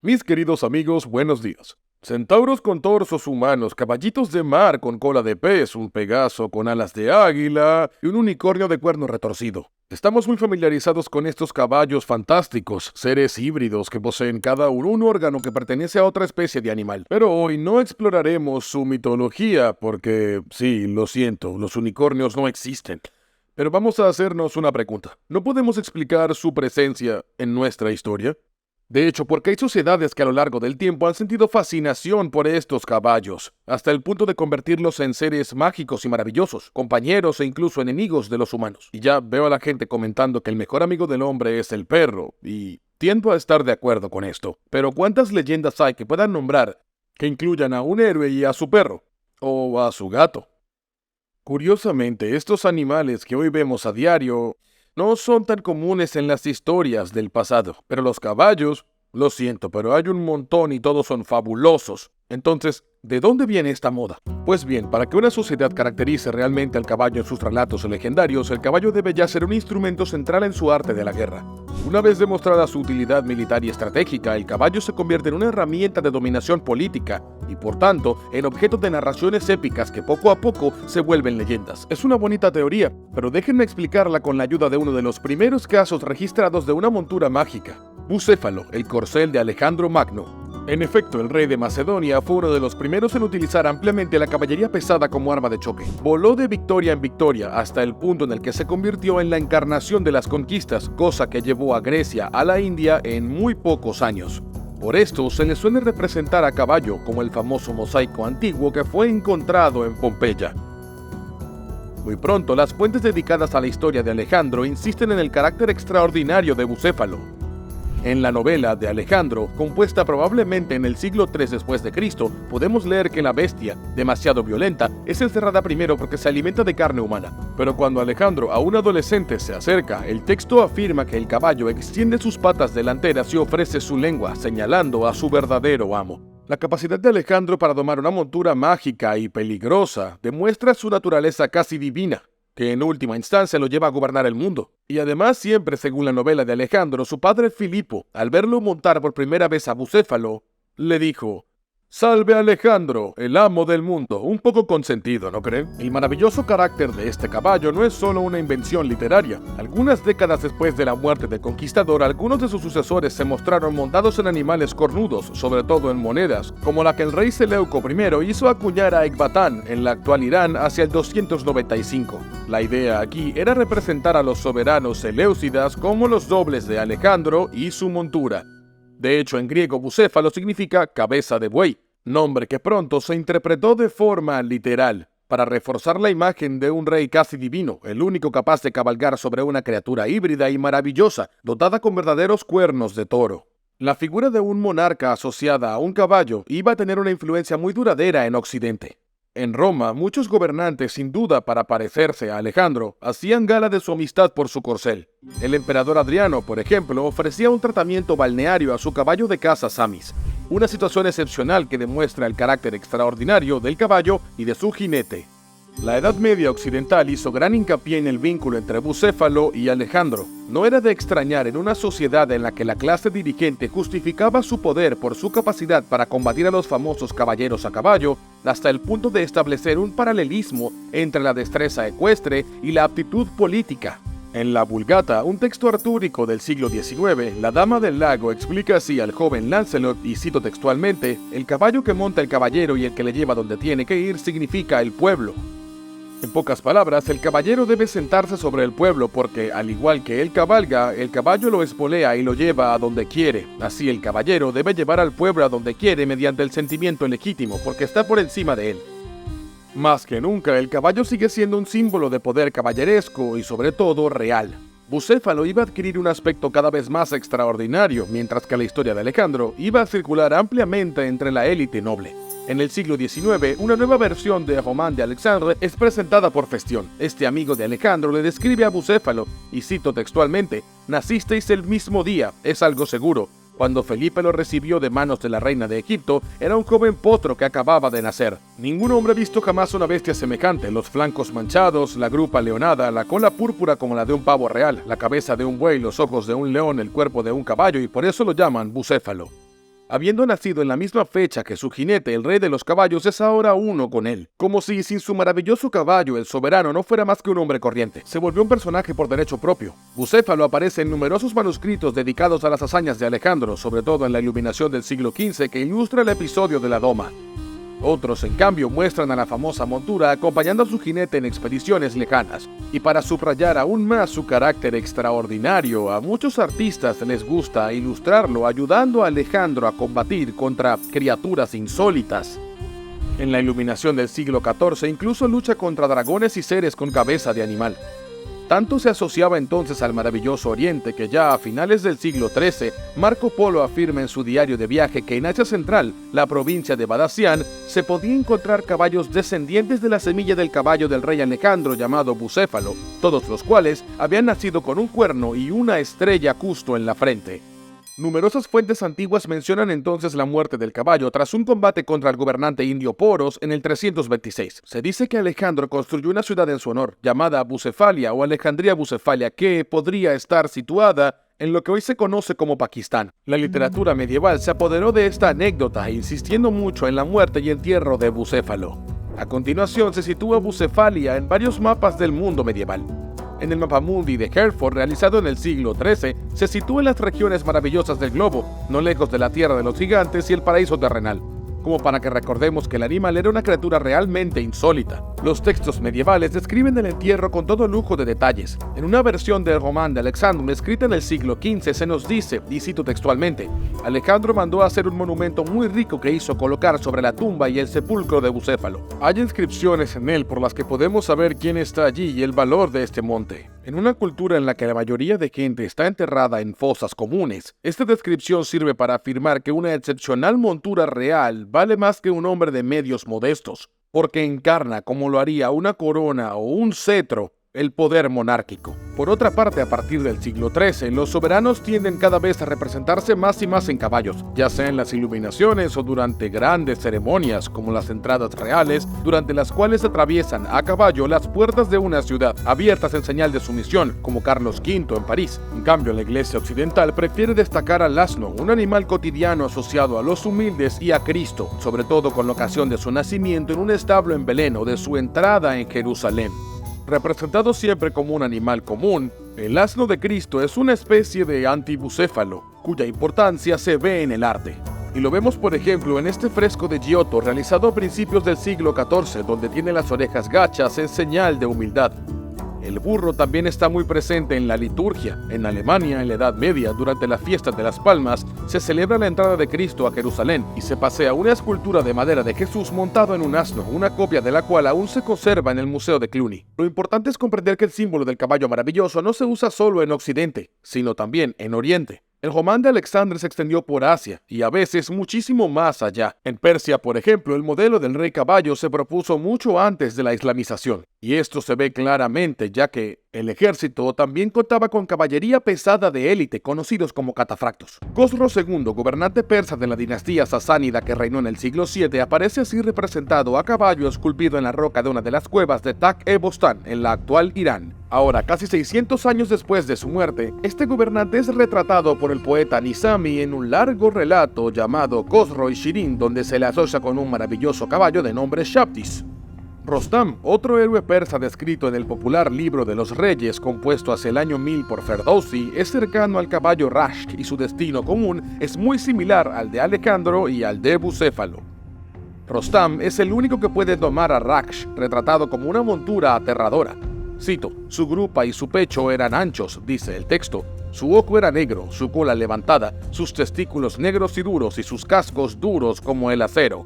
Mis queridos amigos, buenos días. Centauros con torsos humanos, caballitos de mar con cola de pez, un pegaso con alas de águila y un unicornio de cuerno retorcido. Estamos muy familiarizados con estos caballos fantásticos, seres híbridos que poseen cada uno un órgano que pertenece a otra especie de animal. Pero hoy no exploraremos su mitología porque, sí, lo siento, los unicornios no existen. Pero vamos a hacernos una pregunta. ¿No podemos explicar su presencia en nuestra historia? De hecho, porque hay sociedades que a lo largo del tiempo han sentido fascinación por estos caballos, hasta el punto de convertirlos en seres mágicos y maravillosos, compañeros e incluso enemigos de los humanos. Y ya veo a la gente comentando que el mejor amigo del hombre es el perro, y tiendo a estar de acuerdo con esto. Pero ¿cuántas leyendas hay que puedan nombrar que incluyan a un héroe y a su perro? O a su gato. Curiosamente, estos animales que hoy vemos a diario no son tan comunes en las historias del pasado, pero los caballos, lo siento, pero hay un montón y todos son fabulosos. Entonces, ¿de dónde viene esta moda? Pues bien, para que una sociedad caracterice realmente al caballo en sus relatos legendarios, el caballo debe ya ser un instrumento central en su arte de la guerra. Una vez demostrada su utilidad militar y estratégica, el caballo se convierte en una herramienta de dominación política y, por tanto, en objeto de narraciones épicas que poco a poco se vuelven leyendas. Es una bonita teoría, pero déjenme explicarla con la ayuda de uno de los primeros casos registrados de una montura mágica: Bucéfalo, el corcel de Alejandro Magno. En efecto, el rey de Macedonia fue uno de los primeros en utilizar ampliamente la caballería pesada como arma de choque. Voló de victoria en victoria hasta el punto en el que se convirtió en la encarnación de las conquistas, cosa que llevó a Grecia a la India en muy pocos años. Por esto se le suele representar a caballo como el famoso mosaico antiguo que fue encontrado en Pompeya. Muy pronto, las fuentes dedicadas a la historia de Alejandro insisten en el carácter extraordinario de Bucéfalo. En la novela de Alejandro, compuesta probablemente en el siglo III después de Cristo, podemos leer que la bestia, demasiado violenta, es encerrada primero porque se alimenta de carne humana. Pero cuando Alejandro, a un adolescente, se acerca, el texto afirma que el caballo extiende sus patas delanteras y ofrece su lengua, señalando a su verdadero amo. La capacidad de Alejandro para domar una montura mágica y peligrosa demuestra su naturaleza casi divina, que en última instancia lo lleva a gobernar el mundo. Y además, siempre según la novela de Alejandro, su padre Filipo, al verlo montar por primera vez a Bucéfalo, le dijo: «Salve Alejandro, el amo del mundo». Un poco consentido, ¿no creen? El maravilloso carácter de este caballo no es solo una invención literaria. Algunas décadas después de la muerte del conquistador, algunos de sus sucesores se mostraron montados en animales cornudos, sobre todo en monedas, como la que el rey Seleuco I hizo acuñar a Ecbatán, en la actual Irán, hacia el 295. La idea aquí era representar a los soberanos seleucidas como los dobles de Alejandro y su montura. De hecho, en griego, bucéfalo significa cabeza de buey, nombre que pronto se interpretó de forma literal, para reforzar la imagen de un rey casi divino, el único capaz de cabalgar sobre una criatura híbrida y maravillosa, dotada con verdaderos cuernos de toro. La figura de un monarca asociada a un caballo iba a tener una influencia muy duradera en Occidente. En Roma, muchos gobernantes, sin duda para parecerse a Alejandro, hacían gala de su amistad por su corcel. El emperador Adriano, por ejemplo, ofrecía un tratamiento balneario a su caballo de caza Samis, una situación excepcional que demuestra el carácter extraordinario del caballo y de su jinete. La Edad Media occidental hizo gran hincapié en el vínculo entre Bucéfalo y Alejandro. No era de extrañar en una sociedad en la que la clase dirigente justificaba su poder por su capacidad para combatir a los famosos caballeros a caballo, hasta el punto de establecer un paralelismo entre la destreza ecuestre y la aptitud política. En la Vulgata, un texto artúrico del siglo XIX, la Dama del Lago explica así al joven Lancelot, y cito textualmente: «El caballo que monta el caballero y el que le lleva donde tiene que ir significa el pueblo». En pocas palabras, el caballero debe sentarse sobre el pueblo porque, al igual que él cabalga, el caballo lo espolea y lo lleva a donde quiere. Así, el caballero debe llevar al pueblo a donde quiere mediante el sentimiento legítimo, porque está por encima de él. Más que nunca, el caballo sigue siendo un símbolo de poder caballeresco y, sobre todo, real. Bucéfalo iba a adquirir un aspecto cada vez más extraordinario, mientras que la historia de Alejandro iba a circular ampliamente entre la élite noble. En el siglo XIX, una nueva versión de Román de Alexandre es presentada por Festión. Este amigo de Alejandro le describe a Bucéfalo, y cito textualmente: «Nacisteis el mismo día, es algo seguro. Cuando Felipe lo recibió de manos de la reina de Egipto, era un joven potro que acababa de nacer. Ningún hombre ha visto jamás una bestia semejante, los flancos manchados, la grupa leonada, la cola púrpura como la de un pavo real, la cabeza de un buey, los ojos de un león, el cuerpo de un caballo, y por eso lo llaman Bucéfalo». habiendo nacido en la misma fecha que su jinete, el rey de los caballos, es ahora uno con él. Como si sin su maravilloso caballo, el soberano no fuera más que un hombre corriente. Se volvió un personaje por derecho propio. Bucéfalo aparece en numerosos manuscritos dedicados a las hazañas de Alejandro, sobre todo en la iluminación del siglo XV que ilustra el episodio de la Doma. Otros, en cambio, muestran a la famosa montura acompañando a su jinete en expediciones lejanas. Y para subrayar aún más su carácter extraordinario, a muchos artistas les gusta ilustrarlo ayudando a Alejandro a combatir contra criaturas insólitas. En la iluminación del siglo XIV incluso lucha contra dragones y seres con cabeza de animal. Tanto se asociaba entonces al maravilloso Oriente que ya a finales del siglo XIII, Marco Polo afirma en su diario de viaje que en Asia Central, la provincia de Badassian, se podía encontrar caballos descendientes de la semilla del caballo del rey Alejandro llamado Bucéfalo, todos los cuales habían nacido con un cuerno y una estrella justo en la frente. Numerosas fuentes antiguas mencionan entonces la muerte del caballo tras un combate contra el gobernante indio Poros en el 326. Se dice que Alejandro construyó una ciudad en su honor, llamada Bucefalia o Alejandría Bucefalia, que podría estar situada en lo que hoy se conoce como Pakistán. La literatura medieval se apoderó de esta anécdota, insistiendo mucho en la muerte y entierro de Bucéfalo. A continuación se sitúa Bucefalia en varios mapas del mundo medieval. En el Mapamundi de Hereford, realizado en el siglo XIII, se sitúa en las regiones maravillosas del globo, no lejos de la tierra de los gigantes y el paraíso terrenal, como para que recordemos que el animal era una criatura realmente insólita. Los textos medievales describen el entierro con todo lujo de detalles. En una versión del Román de Alexandre escrita en el siglo XV se nos dice, y cito textualmente, Alejandro mandó hacer un monumento muy rico que hizo colocar sobre la tumba y el sepulcro de Bucéfalo. Hay inscripciones en él por las que podemos saber quién está allí y el valor de este monte. En una cultura en la que la mayoría de gente está enterrada en fosas comunes, esta descripción sirve para afirmar que una excepcional montura real vale más que un hombre de medios modestos, porque encarna, como lo haría una corona o un cetro, el poder monárquico. Por otra parte, a partir del siglo XIII, los soberanos tienden cada vez a representarse más y más en caballos, ya sea en las iluminaciones o durante grandes ceremonias, como las entradas reales, durante las cuales atraviesan a caballo las puertas de una ciudad, abiertas en señal de sumisión, como Carlos V en París. En cambio, la Iglesia occidental prefiere destacar al asno, un animal cotidiano asociado a los humildes y a Cristo, sobre todo con la ocasión de su nacimiento en un establo en Belén o de su entrada en Jerusalén. Representado siempre como un animal común, el asno de Cristo es una especie de antibucéfalo, cuya importancia se ve en el arte. Y lo vemos por ejemplo en este fresco de Giotto realizado a principios del siglo XIV, donde tiene las orejas gachas en señal de humildad. El burro también está muy presente en la liturgia. En Alemania, en la Edad Media, durante la fiesta de las Palmas, se celebra la entrada de Cristo a Jerusalén y se pasea una escultura de madera de Jesús montado en un asno, una copia de la cual aún se conserva en el Museo de Cluny. Lo importante es comprender que el símbolo del caballo maravilloso no se usa solo en Occidente, sino también en Oriente. El Román de Alexandre se extendió por Asia y a veces muchísimo más allá. En Persia, por ejemplo, el modelo del rey caballo se propuso mucho antes de la islamización. Y esto se ve claramente ya que el ejército también contaba con caballería pesada de élite, conocidos como catafractos. Cosro II, gobernante persa de la dinastía sasánida que reinó en el siglo VII, aparece así representado a caballo esculpido en la roca de una de las cuevas de Tak-e-Bostan, en la actual Irán. Ahora, casi 600 años después de su muerte, este gobernante es retratado por el poeta Nizami en un largo relato llamado Khosro y Shirin, donde se le asocia con un maravilloso caballo de nombre Shaptis. Rostam, otro héroe persa descrito en el popular Libro de los Reyes, compuesto hacia el año 1000 por Ferdowsi, es cercano al caballo Rashk y su destino común es muy similar al de Alejandro y al de Bucéfalo. Rostam es el único que puede domar a Raksh, retratado como una montura aterradora. Cito, su grupa y su pecho eran anchos, dice el texto. Su ojo era negro, su cola levantada, sus testículos negros y duros y sus cascos duros como el acero.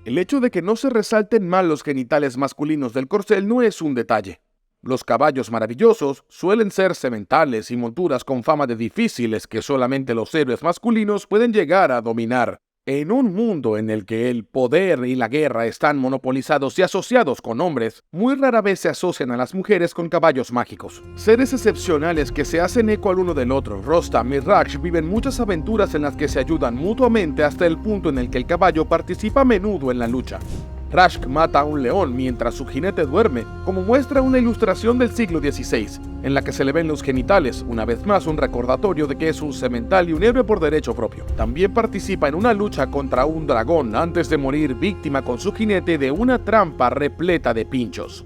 El hecho de que no se resalten mal los genitales masculinos del corcel no es un detalle. Los caballos maravillosos suelen ser sementales y monturas con fama de difíciles que solamente los héroes masculinos pueden llegar a dominar. En un mundo en el que el poder y la guerra están monopolizados y asociados con hombres, muy rara vez se asocian a las mujeres con caballos mágicos. Seres excepcionales que se hacen eco al uno del otro, Rostam y Raksh viven muchas aventuras en las que se ayudan mutuamente hasta el punto en el que el caballo participa a menudo en la lucha. Rashk mata a un león mientras su jinete duerme, como muestra una ilustración del siglo XVI. en la que se le ven los genitales, una vez más un recordatorio de que es un semental y un héroe por derecho propio. También participa en una lucha contra un dragón antes de morir víctima con su jinete de una trampa repleta de pinchos.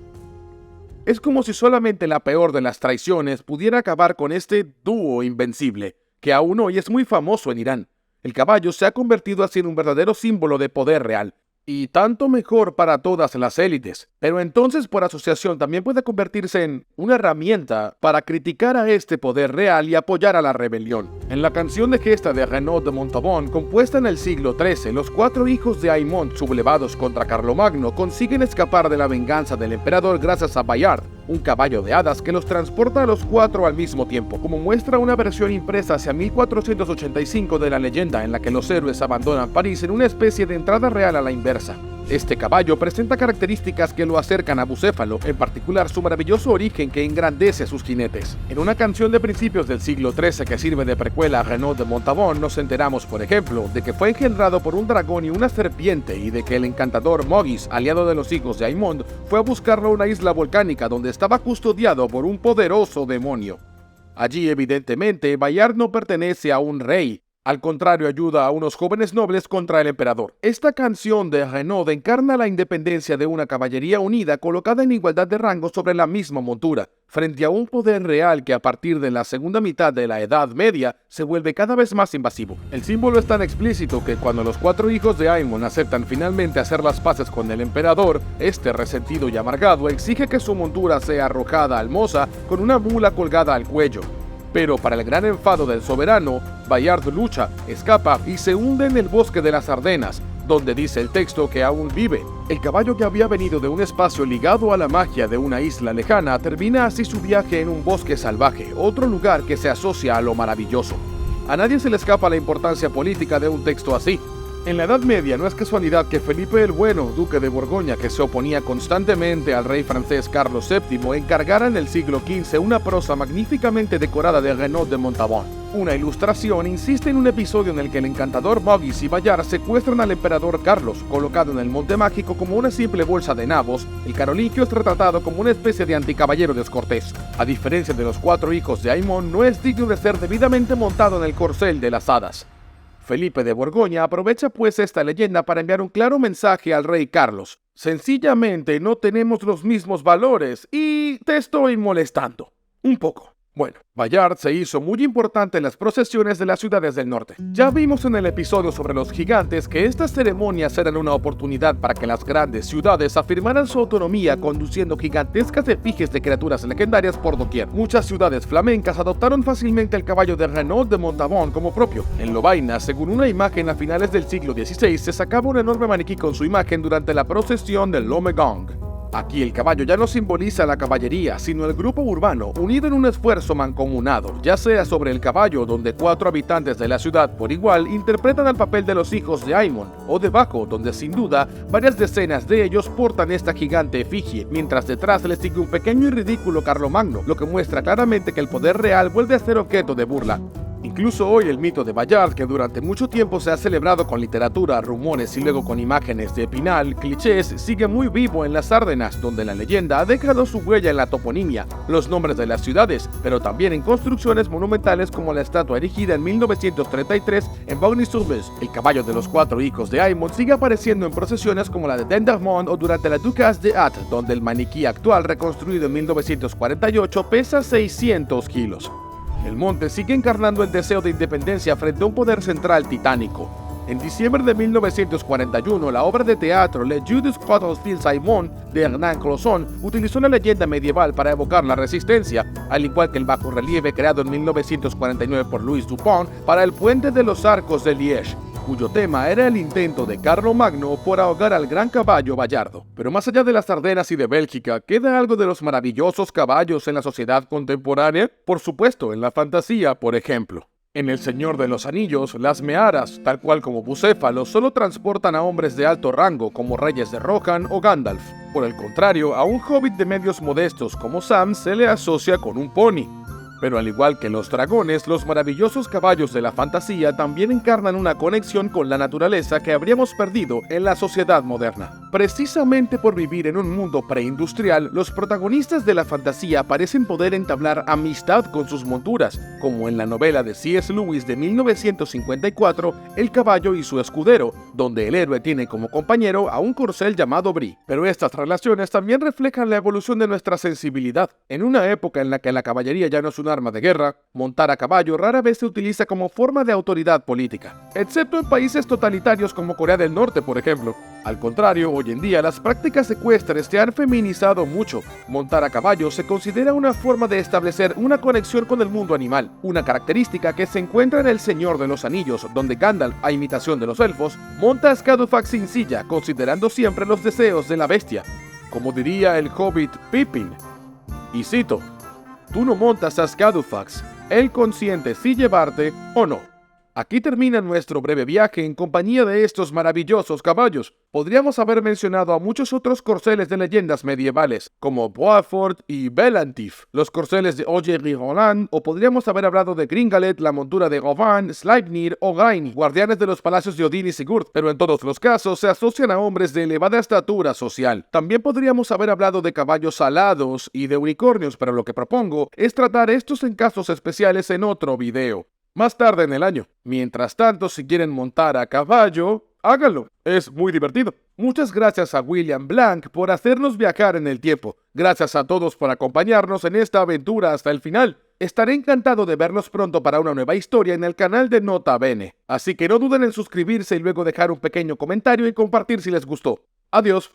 Es como si solamente la peor de las traiciones pudiera acabar con este dúo invencible, que aún hoy es muy famoso en Irán. El caballo se ha convertido así en un verdadero símbolo de poder real, y tanto mejor para todas las élites, pero entonces por asociación también puede convertirse en una herramienta para criticar a este poder real y apoyar a la rebelión. En la canción de gesta de Renaud de Montauban, compuesta en el siglo XIII, los 4 hijos de Aymon, sublevados contra Carlomagno, consiguen escapar de la venganza del emperador gracias a Bayard, un caballo de hadas que los transporta a los 4 al mismo tiempo, como muestra una versión impresa hacia 1485 de la leyenda en la que los héroes abandonan París en una especie de entrada real a la inversa. Este caballo presenta características que lo acercan a Bucéfalo, en particular su maravilloso origen que engrandece a sus jinetes. En una canción de principios del siglo XIII que sirve de precuela a Renaud de Montauban, nos enteramos, por ejemplo, de que fue engendrado por un dragón y una serpiente y de que el encantador Mogis, aliado de los hijos de Aymon, fue a buscarlo a una isla volcánica donde estaba custodiado por un poderoso demonio. Allí, evidentemente, Bayard no pertenece a un rey. Al contrario, ayuda a unos jóvenes nobles contra el emperador. Esta canción de Renaud encarna la independencia de una caballería unida colocada en igualdad de rango sobre la misma montura, frente a un poder real que a partir de la segunda mitad de la Edad Media se vuelve cada vez más invasivo. El símbolo es tan explícito que cuando los 4 hijos de Aymon aceptan finalmente hacer las paces con el emperador, este resentido y amargado exige que su montura sea arrojada al Mosa con una mula colgada al cuello. Pero para el gran enfado del soberano, Bayard lucha, escapa y se hunde en el bosque de las Ardenas, donde dice el texto que aún vive. El caballo que había venido de un espacio ligado a la magia de una isla lejana termina así su viaje en un bosque salvaje, otro lugar que se asocia a lo maravilloso. A nadie se le escapa la importancia política de un texto así. En la Edad Media no es casualidad que Felipe el Bueno, duque de Borgoña, que se oponía constantemente al rey francés Carlos VII, encargara en el siglo XV una prosa magníficamente decorada de Renaud de Montauban. Una ilustración insiste en un episodio en el que el encantador Mogis y Bayard secuestran al emperador Carlos, colocado en el Monte Mágico como una simple bolsa de nabos. El carolingio es retratado como una especie de anticaballero descortés. A diferencia de los 4 hijos de Aymon, no es digno de ser debidamente montado en el corcel de las hadas. Felipe de Borgoña aprovecha pues esta leyenda para enviar un claro mensaje al rey Carlos. Sencillamente no tenemos los mismos valores y te estoy molestando. Un poco. Bueno, Bayard se hizo muy importante en las procesiones de las ciudades del norte. Ya vimos en el episodio sobre los gigantes que estas ceremonias eran una oportunidad para que las grandes ciudades afirmaran su autonomía conduciendo gigantescas efigies de criaturas legendarias por doquier. Muchas ciudades flamencas adoptaron fácilmente el caballo de Renaud de Montauban como propio. En Lovaina, según una imagen a finales del siglo XVI, se sacaba un enorme maniquí con su imagen durante la procesión del Lomegong. Aquí el caballo ya no simboliza la caballería, sino el grupo urbano, unido en un esfuerzo mancomunado, ya sea sobre el caballo, donde 4 habitantes de la ciudad por igual interpretan el papel de los hijos de Aymon, o debajo, donde sin duda varias decenas de ellos portan esta gigante efigie, mientras detrás les sigue un pequeño y ridículo Carlomagno, lo que muestra claramente que el poder real vuelve a ser objeto de burla. Incluso hoy el mito de Bayard, que durante mucho tiempo se ha celebrado con literatura, rumores y luego con imágenes de Epinal, clichés, sigue muy vivo en las Ardenas, donde la leyenda ha dejado su huella en la toponimia, los nombres de las ciudades, pero también en construcciones monumentales como la estatua erigida en 1933 en Bogny-sur-Meuse. El caballo de los 4 hijos de Aymon sigue apareciendo en procesiones como la de Dendermonde o durante la Ducasse de Ath, donde el maniquí actual reconstruido en 1948 pesa 600 kilos. El monte sigue encarnando el deseo de independencia frente a un poder central titánico. En diciembre de 1941, la obra de teatro Le Jeu des Quatre Fils Aymon de Hernán Clausson utilizó una leyenda medieval para evocar la resistencia, al igual que el bajorrelieve creado en 1949 por Louis Dupont para el Puente de los Arcos de Liège, cuyo tema era el intento de Carlomagno por ahogar al gran caballo Bayardo. Pero más allá de las Ardenas y de Bélgica, ¿queda algo de los maravillosos caballos en la sociedad contemporánea? Por supuesto, en la fantasía, por ejemplo. En El Señor de los Anillos, las mearas, tal cual como Bucéfalo, solo transportan a hombres de alto rango como reyes de Rohan o Gandalf. Por el contrario, a un hobbit de medios modestos como Sam se le asocia con un pony. Pero al igual que los dragones, los maravillosos caballos de la fantasía también encarnan una conexión con la naturaleza que habríamos perdido en la sociedad moderna. Precisamente por vivir en un mundo preindustrial, los protagonistas de la fantasía parecen poder entablar amistad con sus monturas, como en la novela de C.S. Lewis de 1954, El caballo y su escudero, donde el héroe tiene como compañero a un corcel llamado Bree. Pero estas relaciones también reflejan la evolución de nuestra sensibilidad. En una época en la que la caballería ya no es un arma de guerra, montar a caballo rara vez se utiliza como forma de autoridad política, excepto en países totalitarios como Corea del Norte, por ejemplo. Al contrario, hoy en día las prácticas ecuestres se han feminizado mucho. Montar a caballo se considera una forma de establecer una conexión con el mundo animal, una característica que se encuentra en El Señor de los Anillos, donde Gandalf, a imitación de los elfos, monta a Scadufax sin silla, considerando siempre los deseos de la bestia. Como diría el hobbit Pippin, y cito: "Tú no montas a Scadufax, él consiente si llevarte o no". Aquí termina nuestro breve viaje en compañía de estos maravillosos caballos. Podríamos haber mencionado a muchos otros corceles de leyendas medievales, como Boafort y Belantif, los corceles de Ogier y Roland, o podríamos haber hablado de Gringalet, la montura de Govan, Sleipnir o Gain, guardianes de los palacios de Odín y Sigurd, pero en todos los casos se asocian a hombres de elevada estatura social. También podríamos haber hablado de caballos alados y de unicornios, pero lo que propongo es tratar estos en casos especiales en otro video, más tarde en el año. Mientras tanto, si quieren montar a caballo, háganlo. Es muy divertido. Muchas gracias a William Blank por hacernos viajar en el tiempo. Gracias a todos por acompañarnos en esta aventura hasta el final. Estaré encantado de verlos pronto para una nueva historia en el canal de Nota Bene. Así que no duden en suscribirse y luego dejar un pequeño comentario y compartir si les gustó. Adiós.